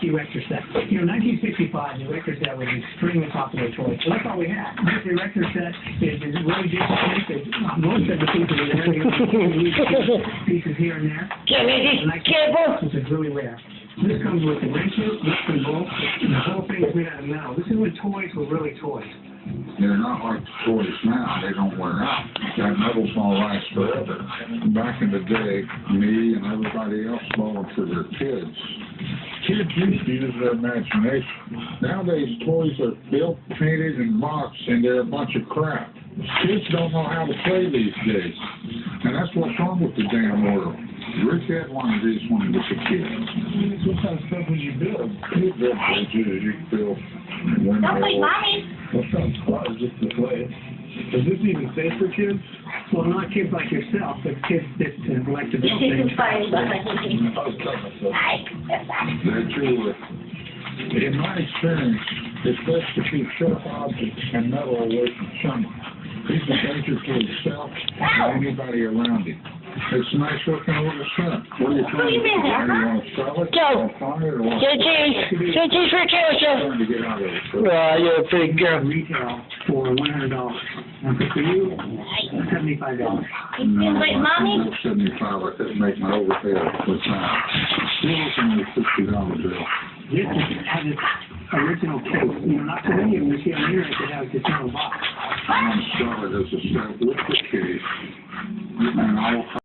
erector set. You know, 1965, the erector set was an extremely popular toy. So that's all we had. This erector set is really different. Most of the pieces are there. Pieces here and there. Careful. This is really rare. This comes with the wrenches, nuts and bolts. The whole thing is made out of metal. This is when toys were really toys. They're not like the toys now. They don't wear out. That metal's gonna last forever. Back in the day, me and everybody else bought them for their kids. Kids used to use their imagination. Nowadays, toys are built, painted, and boxed, and they're a bunch of crap. Kids don't know how to play these days. And that's what's wrong with the damn world. Rick had one of these when he was a kid. What kind of stuff would you build? You build bridges, you build windows. Don't play mommy. What kind of cars just to play? Is this even safe for kids? Well, not kids like yourself, but kids that like to build things. Fine, They're true. In my experience, it's best to keep sharp objects and metal away from someone. He's a danger to himself and anybody around him. It's a nice looking little set. What are you trying to do? You want to sell it? Joe. Find it or what? Say cheese. Say cheese for a carrot, Joe. Trying to get out of it. Oh, you're a big girl. Retail for $100. And for you, $75. No, Wait, mommy? 75, I couldn't make my overhead with that. Still looking at $60 bill. This has its original case. You know, not too many of them you see on the internet that have its own box. I'm going to sell it as a set with the case. And I'll